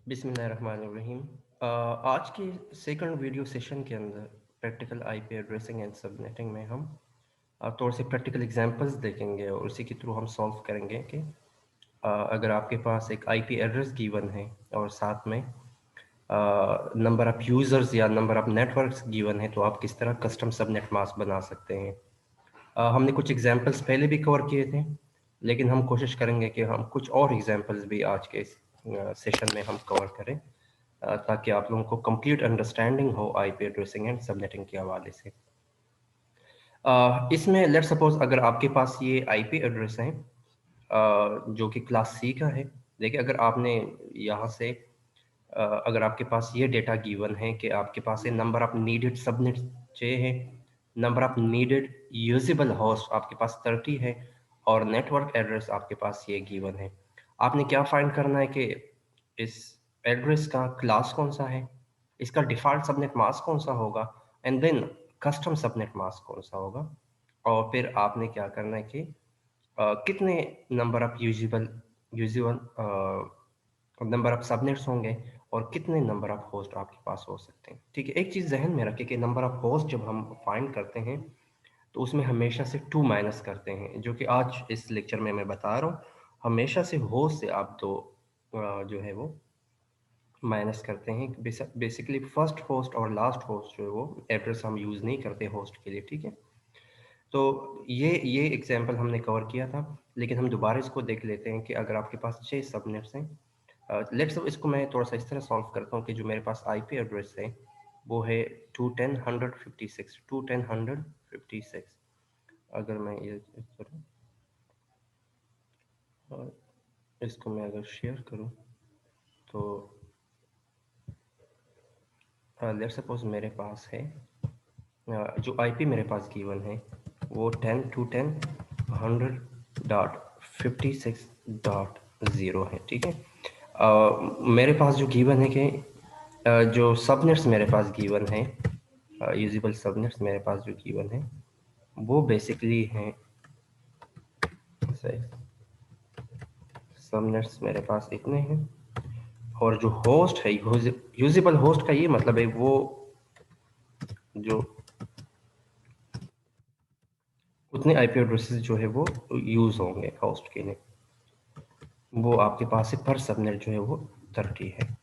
बिस्मिल्लाहिर्रहमानिर्रहीम। आज के सेकंड वीडियो सेशन के अंदर practical IP addressing and subnetting में हम थोड़े से प्रैक्टिकल एग्जांपल्स देखेंगे और उसी के थ्रू हम सॉल्व करेंगे कि अगर आपके पास एक आईपी एड्रेस गिवन है और साथ में नंबर ऑफ़ यूज़र्स या नंबर ऑफ़ नेटवर्क्स गिवन है तो आप किस तरह कस्टम सबनेट मास्क बना सकते हैं। हमने कुछ एग्जांपल्स पहले भी कवर किए थे, लेकिन हम कोशिश करेंगे कि हम कुछ और एग्जांपल्स भी आज के इस सेशन में हम कवर करें, ताकि आप लोगों को कंप्लीट अंडरस्टैंडिंग हो आईपी एड्रेसिंग एंड सबनेटिंग के हवाले से। इसमें लेट सपोज अगर आपके पास ये आईपी एड्रेस है जो कि क्लास सी का है। देखिए, अगर आपने यहाँ से अगर आपके पास ये डेटा गिवन है कि आपके पास है नंबर ऑफ नीडेड सबनेट 6 है, number of needed usable host आपके पास 30 है और नेटवर्क एड्रेस आपके पास ये गिवन है। आपने क्या फाइंड करना है कि इस एड्रेस का क्लास कौन सा है, इसका डिफ़ॉल्ट सबनेट मास्क कौन सा होगा and then custom subnet mask कौन सा होगा। और फिर आपने क्या करना है कि कितने number of usable usual number of subnets होंगे और कितने नंबर ऑफ होस्ट आपके पास हो सकते हैं। ठीक है, एक चीज़ जहन में रखें कि नंबर ऑफ होस्ट जब हम फाइंड करते हैं तो उसमें हमेशा से 2 माइनस करते हैं, जो कि आज इस लेक्चर में मैं बता रहा हूँ। हमेशा से होस्ट से आप दो जो है वो माइनस करते हैं। बेसिकली फर्स्ट होस्ट और लास्ट होस्ट जो है वो एड्रेस हम यूज़ नहीं करते होस्ट के लिए। ठीक है, तो ये एग्जांपल हमने कवर किया था, लेकिन हम दोबारा इसको देख लेते हैं कि अगर आपके पास 6 सबनेट्स हैं। लेट्स इसको मैं थोड़ा सा इस तरह सॉल्व करता हूँ कि जो मेरे पास आईपी एड्रेस है वो है 210.156 210.156। अगर मैं ये करूँ और इसको मैं अगर शेयर करूँ तो लेट्स सपोज मेरे पास है जो आईपी मेरे पास गिवन है वो 10.210.156.0 है। ठीक है, मेरे पास जो गिवन है कि जो सबनेट्स मेरे पास गिवन है, यूजेबल सबनेट्स मेरे पास जो गिवन है वो बेसिकली हैं, सबनेट्स मेरे पास इतने हैं और जो होस्ट है यूजेबल होस्ट का ये मतलब है वो जो उतने आईपी एड्रेसेस जो है वो यूज़ होंगे होस्ट के लिए, वो आपके पास है पर सबनेट जो है वो 30 है।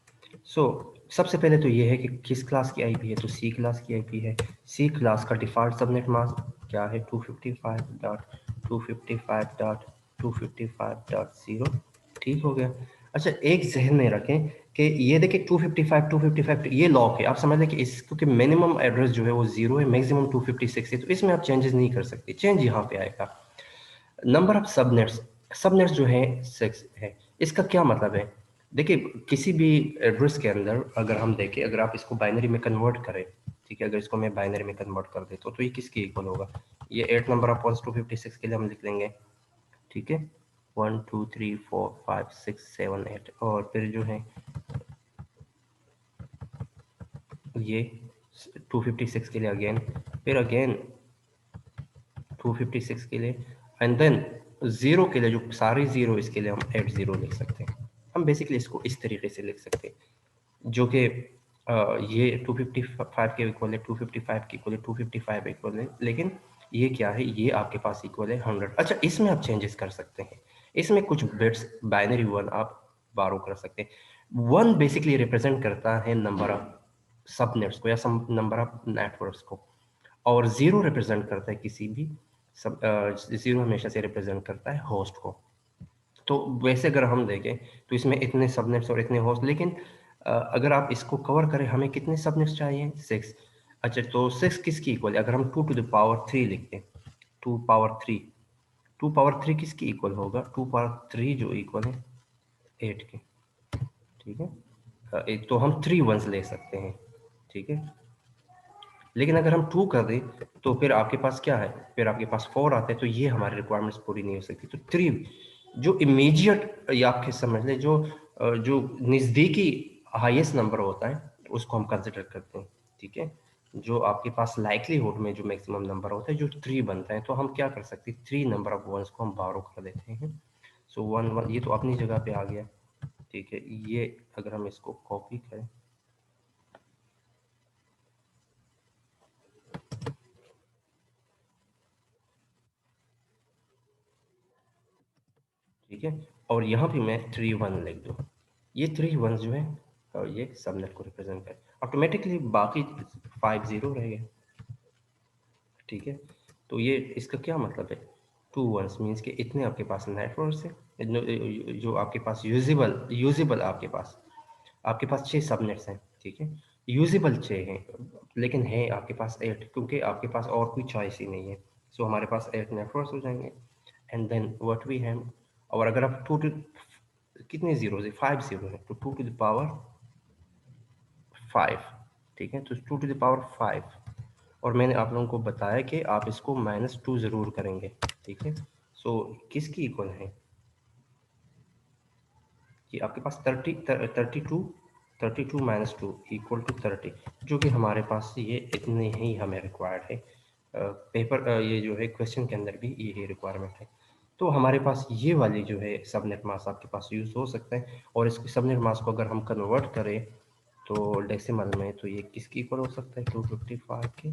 सबसे पहले तो ये है कि किस क्लास की आईपी है, तो सी क्लास की आईपी है। सी क्लास का डिफ़ॉल्ट सबनेट मास्क क्या है, 255.255.255.0। ठीक हो गया। अच्छा, एक जहन में रखें कि ये देखिए 255 ये लॉक है। आप समझ लें कि इस क्योंकि मिनिमम एड्रेस जो है वो 0 है, मैक्सिमम 256 है, तो इसमें आप चेंजेस नहीं कर सकते। चेंज यहाँ पे आएगा। नंबर ऑफ सबनेट्स, सबनेट्स जो है 6 है। इसका क्या मतलब है, देखिए किसी भी एड्रेस के अंदर अगर हम देखें, अगर आप इसको बाइनरी में कन्वर्ट करें, ठीक है, अगर इसको मैं बाइनरी में कन्वर्ट कर देता हूँ तो ये किसके इक्वल होगा, ये 8 नंबर ऑफ पॉइंट्स 256 के लिए हम लिख लेंगे। ठीक है, 1 2 3 4 5 6 7 8 और फिर जो है ये 256 के लिए अगेन, फिर अगेन 256 के लिए एंड देन ज़ीरो के लिए जो सारे ज़ीरो इसके लिए हम 80 लिख सकते हैं। हम बेसिकली इसको इस तरीके से लिख सकते हैं, जो कि ये 255 के इक्वल है, 255 के इक्वल है, 255 इक्वल है, लेकिन ये क्या है, ये आपके पास इक्वल है 100। अच्छा, इसमें आप चेंजेस कर सकते हैं, इसमें कुछ बिट्स बाइनरी वन आप बारो कर सकते हैं। वन बेसिकली रिप्रेजेंट करता है नंबर ऑफ सबनेट्स को या सम नंबर ऑफ नेटवर्क्स को, और ज़ीरो रिप्रेजेंट करता है किसी भी सब, ज़ीरो हमेशा से रिप्रेजेंट करता है होस्ट को। तो वैसे अगर हम देखें तो इसमें इतने सबनेट्स और इतने होस्ट, लेकिन अगर आप इसको कवर करें हमें कितने सबनेट्स चाहिए, 6। अच्छा, तो 6 किसकी इक्वल है, अगर हम 2 टू द पावर 3 लिखते हैं, 2 पावर 3, 2 पावर 3 किसकी इक्वल होगा, 2 पावर 3 जो इक्वल है 8 के। ठीक है, एक तो हम 3 वंस ले सकते हैं। ठीक है, लेकिन अगर हम 2 कर दें तो फिर आपके पास क्या है, फिर आपके पास 4 आते हैं, तो ये हमारी रिक्वायरमेंट्स पूरी नहीं हो सकती। तो 3 जो इमीडिएट या आप समझ लें जो नज़दीकी हाईएस्ट नंबर होता है उसको हम कंसिडर करते हैं। ठीक है, जो आपके पास लाइकलीहुड में जो मैक्सिमम नंबर होता है जो 3 बनता है, तो हम क्या कर सकते हैं, 3 नंबर ऑफ वंस को हम बारो कर देते हैं। 1 1 ये तो अपनी जगह पे आ गया। ठीक है, ये अगर हम इसको कॉपी करें, ठीक है, और यहाँ पे मैं 3 1 लिख दूँ, ये 3 1 जो है और ये सबनेट को रिप्रेजेंट करे, ऑटोमेटिकली बाकी 5 0 रह गए। ठीक है, तो ये इसका क्या मतलब है, 2 1 मीन्स कि इतने आपके पास नेटवर्क है जो आपके पास यूजेबल आपके पास 6 सबनेट्स हैं। ठीक है, यूजेबल 6 हैं, लेकिन है आपके पास 8, क्योंकि आपके पास और कोई चॉइस ही नहीं है। सो हमारे पास 8 नेटवर्क्स हो जाएंगे, and then what we have, और अगर आप कितने जीरो है, 5 जीरो है, तो 2 to the power 5। ठीक है, तो 2 to the power 5, और मैंने आप लोगों को बताया कि आप इसको -2 ज़रूर करेंगे। ठीक है, सो किसकी इक्वल है कि आपके पास 32 -2 इक्वल टू 30, जो कि हमारे पास ये इतने ही हमें रिक्वायर्ड है। पेपर ये जो है क्वेश्चन के अंदर भी यही रिक्वायरमेंट है। तो हमारे पास ये वाली जो है सबनेट मास्क आपके पास यूज़ हो सकता है, और इस सबनेट मास्क को अगर हम कन्वर्ट करें तो डेसिमल में, तो ये किसकी इक्वल हो सकता है, 255 के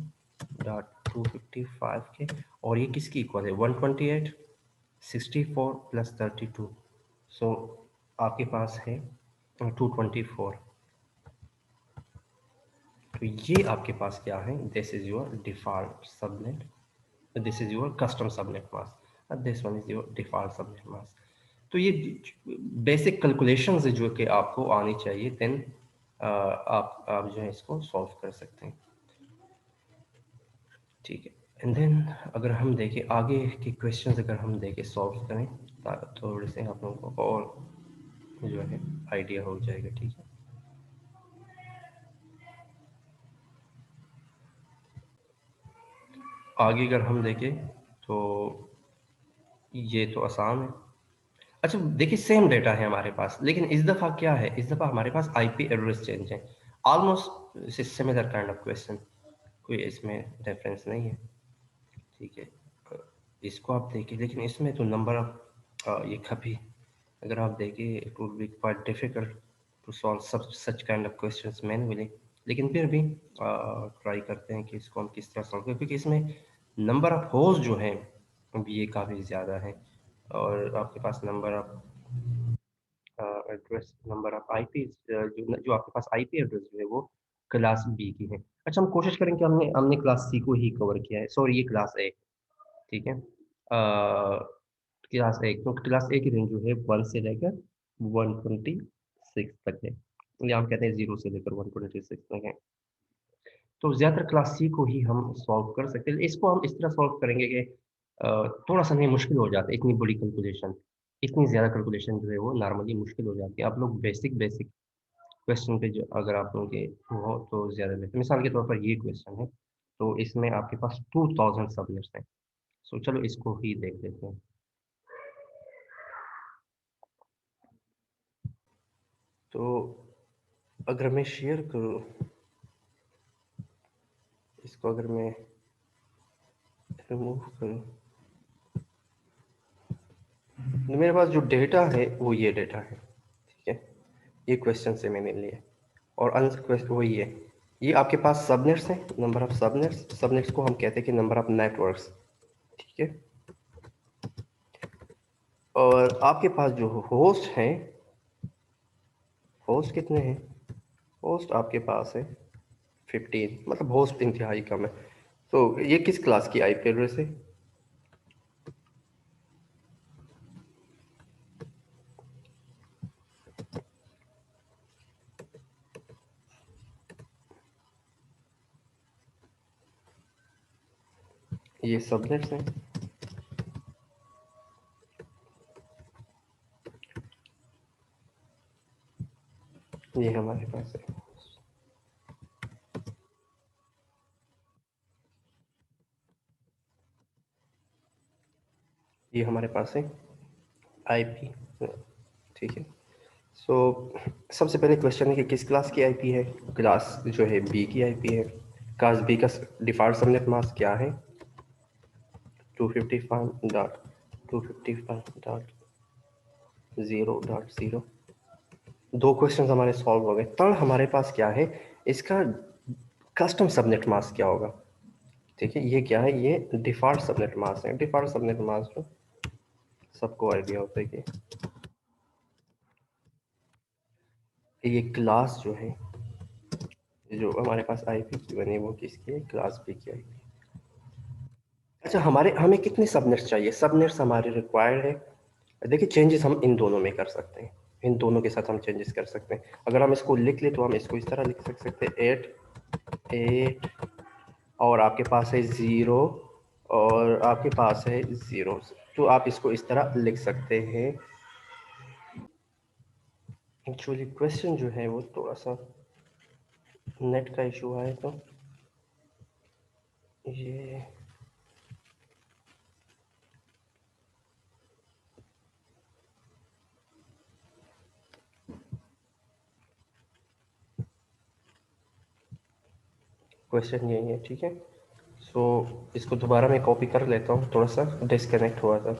डॉट 255 के, और ये किसकी इक्वल है, 128 64 प्लस 32। सो आपके पास है 224। तो ये आपके पास क्या है, this is your default subnet, this is your custom subnet mask, this one is your default subnet mask. तो ये बेसिक कैलकुलेशंस है जो कि आपको आनी चाहिए, देन आप जो है इसको सॉल्व कर सकते हैं। ठीक है, एंड देन अगर हम देखें आगे के क्वेश्चंस, अगर हम देखें सॉल्व करें, थोड़े से आप लोगों को और जो है आइडिया हो जाएगा। ठीक है, आगे अगर हम देखें तो ये तो आसान है। अच्छा देखिए, सेम डेटा है हमारे पास, लेकिन इस दफ़ा क्या है, इस दफ़ा हमारे पास आईपी एड्रेस चेंज है। Almost similar kind of question, कोई इसमें डिफरेंस नहीं है। ठीक है, इसको आप देखिए, लेकिन इसमें तो नंबर ऑफ ये कभी अगर आप देखिए it would be quite difficult to solve such kind of questions manually, लेकिन फिर भी ट्राई करते हैं कि इसको हम किस तरह सॉल्व करें, क्योंकि इसमें नंबर ऑफ होस्ट जो है ये काफ़ी ज़्यादा है, और आपके पास number of address, number of IP जो आपके पास आईपी एड्रेस जो है वो क्लास बी की है। अच्छा, हम कोशिश करें कि हमने हमने क्लास सी को ही कवर किया है, सॉरी ये क्लास ए। ठीक है, क्लास ए, तो क्लास ए की रेंज जो है 1 से लेकर 126 तक है, या हम कहते हैं 0 से लेकर 126 तक है। तो ज़्यादातर क्लास सी को ही हम सॉल्व कर सकते हैं। इसको हम इस तरह सॉल्व करेंगे कि थोड़ा-सा हमें मुश्किल हो जाता है, इतनी बड़ी कैलकुलेशन, इतनी ज़्यादा कैलकुलेशन जो है वो नॉर्मली मुश्किल हो जाती है। आप लोग बेसिक बेसिक क्वेश्चन पे जो अगर आप लोगों के हो तो ज़्यादा बेहतर। मिसाल के तौर पर ये क्वेश्चन है, तो इसमें आपके पास 2000 सबनेट्स हैं। सो चलो इसको ही देख लेते हैं। तो अगर मैं शेयर करूँ इसको, अगर मैं रिमूव करूँ, तो मेरे पास जो डेटा है वो ये डेटा है। ठीक है, ये क्वेश्चन से मैंने लिया, और आंसर क्वेश्चन वही है। ये आपके पास सबनेट्स हैं, नंबर ऑफ सबनेट्स, सबनेट्स को हम कहते हैं कि नंबर ऑफ नेटवर्क्स। ठीक है, और आपके पास जो होस्ट हैं, होस्ट कितने हैं, होस्ट आपके पास है 15, मतलब होस्ट इंतहाई कम है। तो ये किस क्लास की आईपी एड्रेस है, ये सबनेट्स हैं, ये हमारे पास है। ये हमारे पास है आईपी। ठीक है, सो सबसे पहले क्वेश्चन है कि किस क्लास की आईपी है, क्लास जो है बी की आईपी है। क्लास बी का डिफॉल्ट सबनेट मास्क क्या है, 255.255.0.0। 2 क्वेश्चन हमारे सॉल्व हो गए। थर्ड हमारे पास क्या है, इसका कस्टम सबनेट मास्क क्या होगा। ठीक है, ये क्या है, ये डिफॉल्ट सबनेट मास्क है। डिफॉल्ट सबनेट मास्क तो सबको आइडिया होता है कि ये क्लास जो है, जो हमारे पास आईपी की बनी है वो किसकी है, क्लास बी की आईपी। अच्छा, हमें कितने सबनेट्स चाहिए, सबनेट्स हमारे रिक्वायर्ड है। देखिए, चेंजेस हम इन दोनों में कर सकते हैं, इन दोनों के साथ हम चेंजेस कर सकते हैं। अगर हम इसको लिख ले तो हम इसको इस तरह लिख सकते हैं, 8 और आपके पास है 0 और आपके पास है 0, तो आप इसको इस तरह लिख सकते हैं। एक्चुअली क्वेश्चन जो है वो थोड़ा सा नेट का इशू है, तो ये क्वेश्चन यही है। ठीक है, सो इसको दोबारा मैं कॉपी कर लेता हूँ, थोड़ा सा डिस्कनेक्ट हुआ था।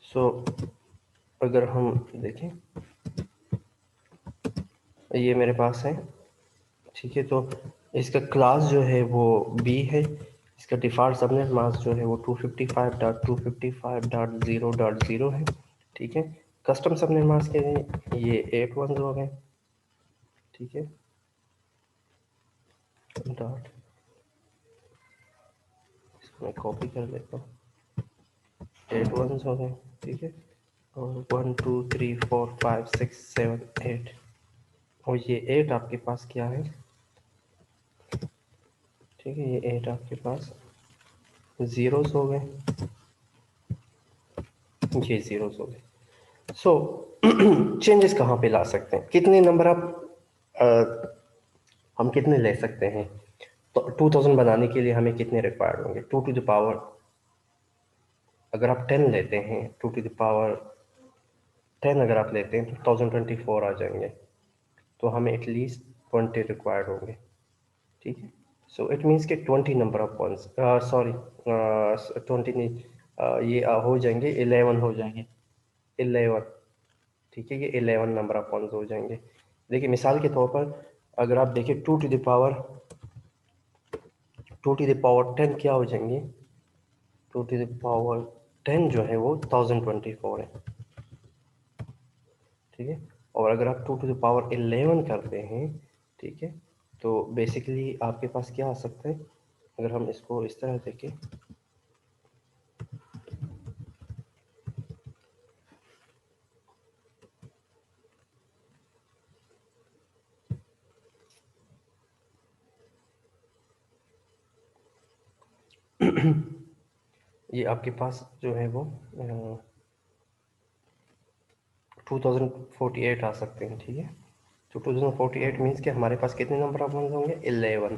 सो अगर हम देखें, ये मेरे पास है। ठीक है, तो इसका क्लास जो है वो बी है। इसका डिफ़ॉल्ट सबनेट मास्क जो है वो 255.255.0.0 है। ठीक है, कस्टम सबनेट मास्क के लिए ये 8 1 हो गए। ठीक है, डॉट, इसको मैं कॉपी कर लेता हूँ, 8 1 हो गए। ठीक है, और 1 2 3 4 5 6 7 8, और ये 8 आपके पास क्या है। ठीक है, ये 8 आपके पास ज़ीरोस हो गए, ये ज़ीरोस हो गए। सो चेंजेस कहाँ पे ला सकते हैं, कितने नंबर आप हम कितने ले सकते हैं। तो 2000 बनाने के लिए हमें कितने रिक्वायर्ड होंगे, 2 टू द पावर, अगर आप 10 लेते हैं, 2 टू द पावर 10 अगर आप लेते हैं तो 1024 आ जाएंगे, तो हमें एटलीस्ट 20 रिक्वायर्ड होंगे। ठीक है, सो इट मीन्स कि 20 नंबर ऑफ पॉइंट्स, सॉरी 20 नहीं, ये हो जाएंगे 11 हो जाएंगे, 11। ठीक है, ये 11 नंबर ऑफ पॉइंट्स हो जाएंगे। देखिए, मिसाल के तौर पर अगर आप देखिए 2 टू द पावर 10 क्या हो जाएंगे, 2 टू द पावर 10 जो है वो 1024 है। ठीक है, और अगर आप 2 टू द पावर 11 करते हैं, ठीक है, तो बेसिकली आपके पास क्या आ सकता है, अगर हम इसको इस तरह देखें, ये आपके पास जो है वो 2048 आ सकते हैं। ठीक है, तो 2048 मीन्स कि हमारे पास कितने नंबर ऑफ वंस होंगे, 11।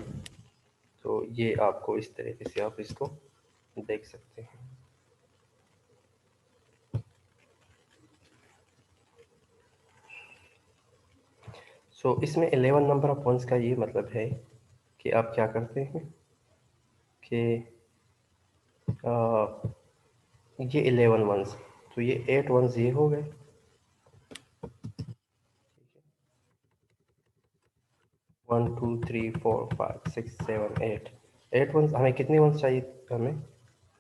तो ये आपको इस तरीके से आप इसको देख सकते हैं। सो इसमें 11 नंबर ऑफ वंस का ये मतलब है कि आप क्या करते हैं कि ये 11 वंस, तो ये 8 वंस ये हो गए। 1 2 3 4 5 6 7 8, 8 वंस, हमें कितने वंस चाहिए, हमें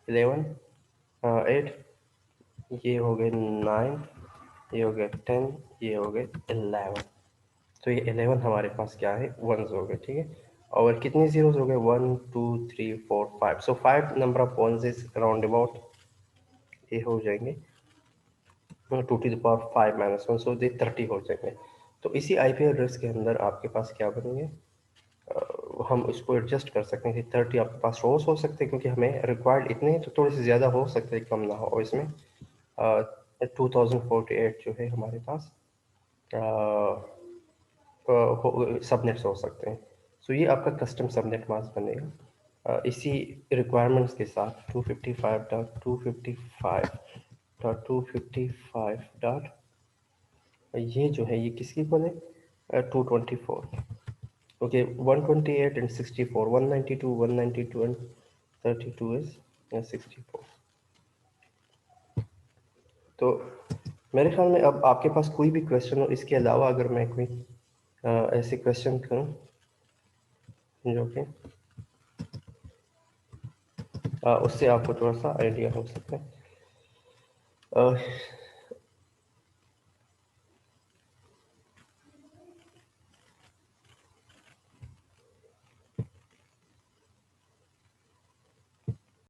11, 8, ये हो गए 9, ये हो गए 10, ये हो गए 11। तो ये 11 हमारे पास क्या है, वंस हो गए। ठीक है, और कितने जीरोस हो गए, 1 2 3 4 5, so 5 number of ones is around about, ये हो जाएंगे 2 to the power 5 - 1, so they 30 हो जाएंगे। तो इसी आईपी एड्रेस के अंदर आपके पास क्या बनेंगे, हम इसको एडजस्ट कर सकते हैं कि 30 आपके पास रोज हो सकते हैं, क्योंकि हमें रिक्वायर्ड इतने हैं, तो थोड़े से ज़्यादा हो सकते हैं, कम ना हो। और इसमें 2048 जो है हमारे पास सबनेट्स हो सकते हैं। सो ये आपका कस्टम सबनेट मास्क बनेगा। इसी रिक्वायरमेंट्स के साथ 255.255.255 डॉट, ये जो है ये किसकी इक्वल है, 224। Okay, 128 and 64, 192 192 and 32 is 64। तो मेरे ख्याल में अब आपके पास कोई भी क्वेश्चन हो इसके अलावा, अगर मैं कोई ऐसे क्वेश्चन करूं जो कि उससे आपको थोड़ा सा आइडिया हो सकता है।